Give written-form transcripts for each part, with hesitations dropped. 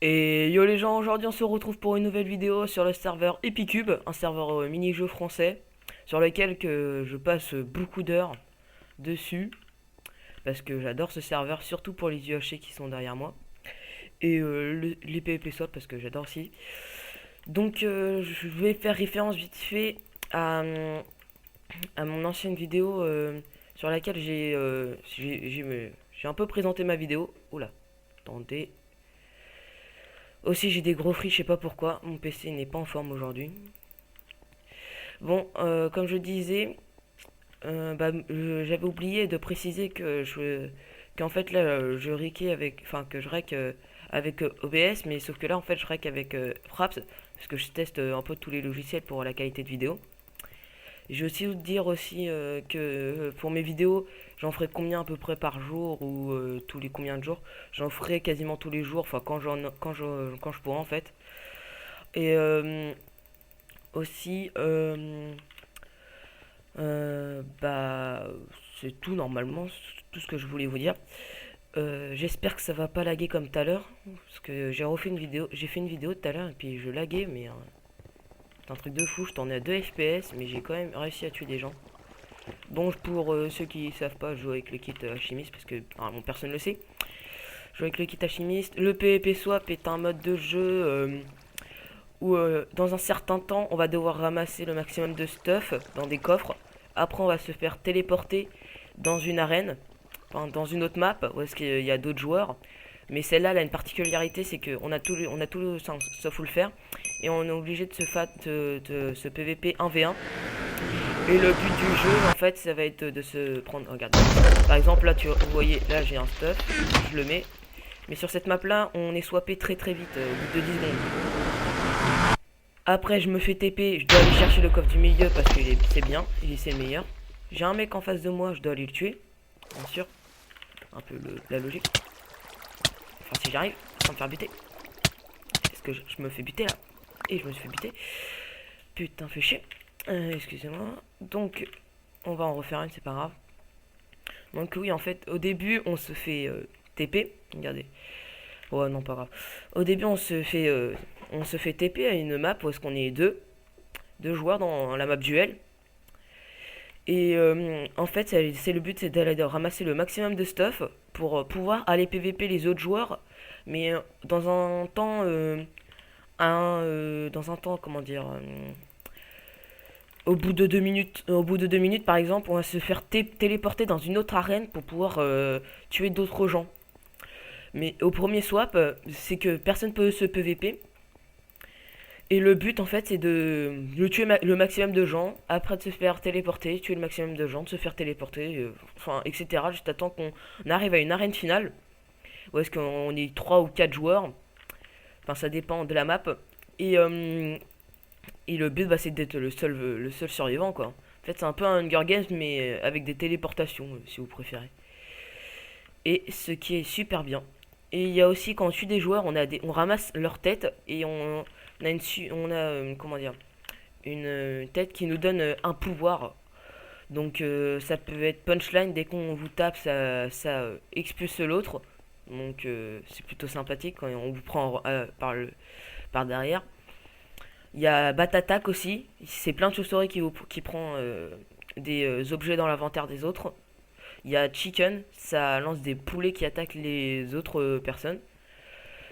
Et yo les gens, aujourd'hui on se retrouve pour une nouvelle vidéo sur le serveur Epicube, un serveur mini-jeu français sur lequel que je passe beaucoup d'heures dessus parce que j'adore ce serveur, surtout pour les UHC qui sont derrière moi et les PvP swap parce que j'adore aussi. Donc je vais faire référence vite fait à mon ancienne vidéo sur laquelle j'ai un peu présenté ma vidéo. Oula, attendez. Aussi, j'ai des gros friches, je sais pas pourquoi. Mon PC n'est pas en forme aujourd'hui. Bon, comme je disais, j'avais oublié de préciser qu'en fait là, je riquais avec, enfin que je rec avec OBS, mais sauf que là en fait je rec avec Fraps parce que je teste un peu tous les logiciels pour la qualité de vidéo. Je vais aussi vous dire aussi que pour mes vidéos, j'en ferai combien à peu près par jour ou tous les combien de jours. J'en ferai quasiment tous les jours, enfin quand je pourrai en fait. Et aussi, bah c'est tout normalement, c'est tout ce que je voulais vous dire. J'espère que ça va pas laguer comme tout à l'heure, parce que j'ai fait une vidéo tout à l'heure et puis je laguais, mais c'est un truc de fou. Je tournais à 2 FPS, mais j'ai quand même réussi à tuer des gens. Donc pour ceux qui savent pas, je joue avec le kit alchimiste parce que bon, personne le sait. Je joue avec le kit alchimiste. Le PvP swap est un mode de jeu où dans un certain temps, on va devoir ramasser le maximum de stuff dans des coffres. Après, on va se faire téléporter dans une arène, enfin, dans une autre map où est-ce qu'il y a d'autres joueurs. Mais celle-là, elle a une particularité, c'est qu'on a on a tout le sens, sauf où le faire. Et on est obligé de se PVP 1v1. Et le but du jeu, en fait, ça va être de se prendre. Regarde. Par exemple, là, vous voyez, là, j'ai un stuff. Je le mets. Mais sur cette map-là, on est swappé très très vite, au bout de 10 secondes. Après, je me fais TP. Je dois aller chercher le coffre du milieu parce que c'est bien. C'est le meilleur. J'ai un mec en face de moi. Je dois aller le tuer. Bien sûr. Un peu la logique. Enfin, si j'arrive, sans me faire buter. Est-ce que je me fais buter là? Et je me suis fait buter. Putain, fait chier. Excusez-moi. Donc, on va en refaire une, c'est pas grave. Donc oui, en fait, au début, on se fait TP. Regardez. Ouais, non, pas grave. Au début, on se fait TP à une map où est-ce qu'on est deux joueurs dans la map duel. Et en fait, c'est le but, c'est d'aller ramasser le maximum de stuff pour pouvoir aller PVP les autres joueurs, mais dans un temps, comment dire, au bout de 2 minutes, par exemple, on va se faire téléporter dans une autre arène pour pouvoir tuer d'autres gens. Mais au premier swap, c'est que personne peut se PVP. Et le but en fait c'est de tuer le maximum de gens, après de se faire téléporter, tuer le maximum de gens, de se faire téléporter, enfin etc. Juste à temps qu'on arrive à une arène finale, où est-ce qu'on est 3 ou 4 joueurs, enfin ça dépend de la map. Et, euh, et le but bah, c'est d'être le seul survivant quoi. En fait c'est un peu un Hunger Games mais avec des téléportations si vous préférez. Et ce qui est super bien. Et il y a aussi quand on tue des joueurs, on ramasse leur tête et comment dire, une tête qui nous donne un pouvoir. Donc ça peut être punchline, dès qu'on vous tape, ça expulse l'autre. Donc c'est plutôt sympathique quand on vous prend par derrière. Il y a Bat Attack aussi, c'est plein de chauves-souris qui prend des objets dans l'inventaire des autres. Il y a Chicken, ça lance des poulets qui attaquent les autres personnes.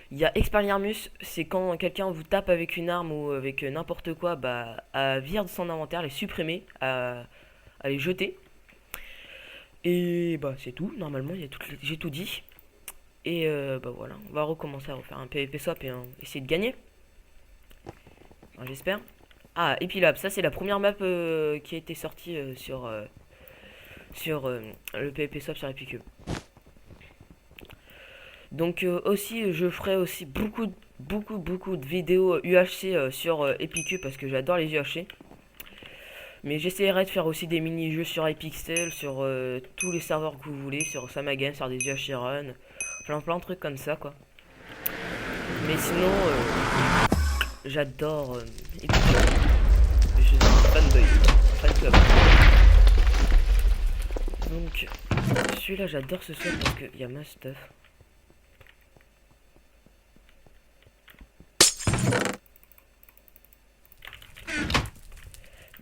Il y a Expelliarmus, c'est quand quelqu'un vous tape avec une arme ou avec n'importe quoi, bah, à virer de son inventaire, les supprimer, à les jeter. Et bah c'est tout, normalement j'ai tout dit. Et bah voilà, on va recommencer à refaire un PvP swap et essayer de gagner. Enfin, j'espère. Ah, Epilab, ça c'est la première map qui a été sortie sur le PvP swap sur Epicube. Donc aussi je ferai aussi beaucoup de vidéos UHC sur Epicube parce que j'adore les UHC. Mais j'essaierai de faire aussi des mini-jeux sur iPixel, sur tous les serveurs que vous voulez, sur Samagen, sur des UHC Run, plein de trucs comme ça quoi. Mais sinon j'adore Epicube. Je suis un fanboy, un fan club. Donc celui-là j'adore ce swap parce qu'il y a ma stuff.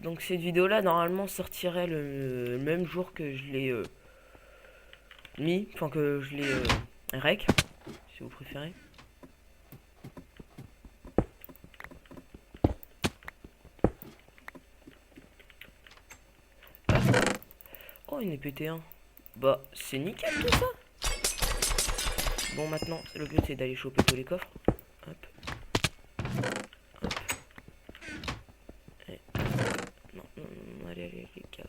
Donc cette vidéo là normalement sortirait le même jour que je l'ai mis, enfin que je l'ai rec, si vous préférez. Oh, une épée T1. Bah, c'est nickel tout ça. Bon, maintenant, le but c'est d'aller choper tous les coffres. Hop. Hop. Et... Non, non, non, allez, allez, les cases.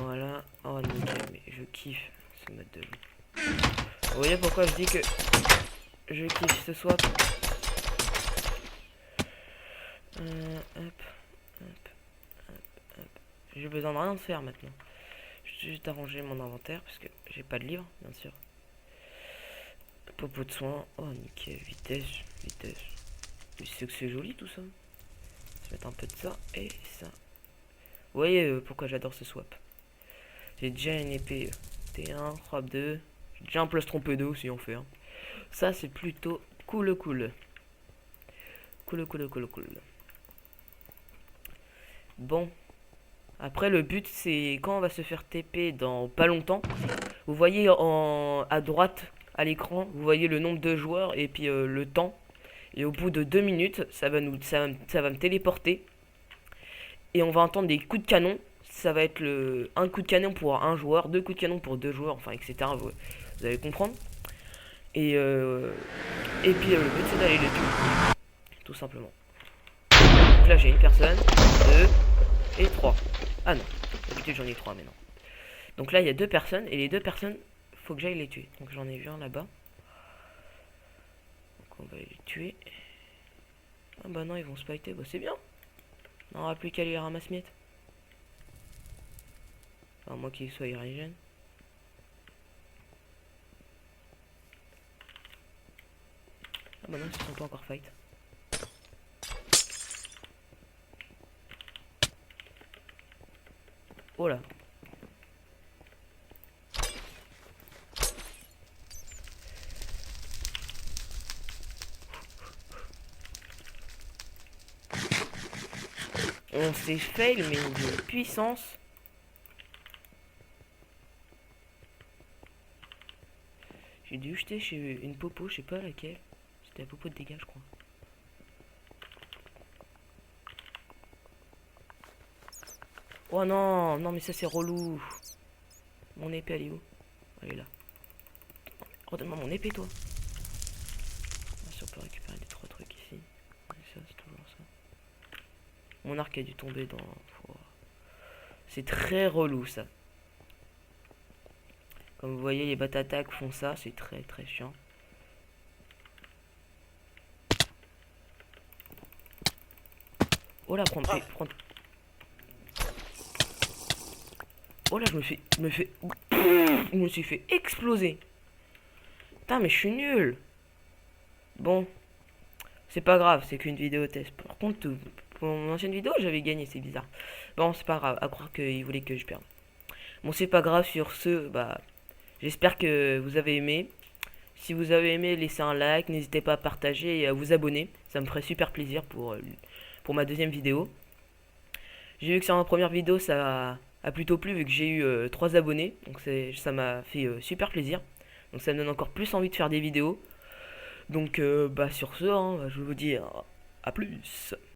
Voilà. Oh, nickel, mais je kiffe ce mode de jeu. Vous voyez pourquoi je dis que je kiffe ce swap. Hop. Hop. Hop. Hop. J'ai besoin de rien de faire maintenant. Je vais juste arranger mon inventaire parce que j'ai pas de livre, bien sûr. Popo de soin. Oh, nickel. Vitesse. Vitesse. C'est que c'est joli tout ça. Je vais mettre un peu de ça et ça. Vous voyez pourquoi j'adore ce swap. J'ai déjà une épée T1, frappe 2. J'ai déjà un plastron P2 si on fait. Hein. Ça c'est plutôt cool. Cool. Bon. Après le but c'est quand on va se faire TP dans pas longtemps. Vous voyez à droite à l'écran, vous voyez le nombre de joueurs et puis le temps. Et au bout de 2 minutes, ça va me téléporter. Et on va entendre des coups de canon. Ça va être un coup de canon pour un joueur, 2 coups de canon pour 2 joueurs, enfin etc. Vous allez comprendre. Et puis le but c'est d'aller les tuer. Tout simplement. Donc là j'ai une personne, 2 et 3. Ah non, d'habitude j'en ai 3 mais non. Donc là il y a 2 personnes et les 2 personnes, faut que j'aille les tuer. Donc j'en ai vu un là-bas. Donc on va les tuer. Ah bah non ils vont spiter, bah c'est bien. On n'aura plus qu'à les ramasse-miettes. Enfin moi qu'ils soient irrigènes. Ah bah non ils sont pas encore fight. Oh là. On s'est fail mais de puissance. J'ai dû jeter chez une popo, je sais pas laquelle. C'était la popo de dégâts je crois. Oh non, non mais ça c'est relou. Mon épée elle est où? Elle est là. Redonne-moi mon épée toi. Si on peut récupérer des 3 trucs ici. Ça c'est toujours ça. Mon arc a dû tomber dans... C'est très relou ça. Comme vous voyez les bots attaques font ça, c'est très très chiant. Oh là, prends. Oh là, je me suis fait exploser. Putain, mais je suis nul. Bon, c'est pas grave, c'est qu'une vidéo test. Par contre, pour mon ancienne vidéo, j'avais gagné, c'est bizarre. Bon, c'est pas grave, à croire qu'il voulait que je perde. Bon, c'est pas grave, sur ce, bah, j'espère que vous avez aimé. Si vous avez aimé, laissez un like, n'hésitez pas à partager et à vous abonner. Ça me ferait super plaisir pour ma deuxième vidéo. J'ai vu que sur ma première vidéo, ça a plutôt plu vu que j'ai eu 3 abonnés. Donc ça m'a fait super plaisir. Donc ça me donne encore plus envie de faire des vidéos. Donc bah sur ce, hein, je vous dis à plus.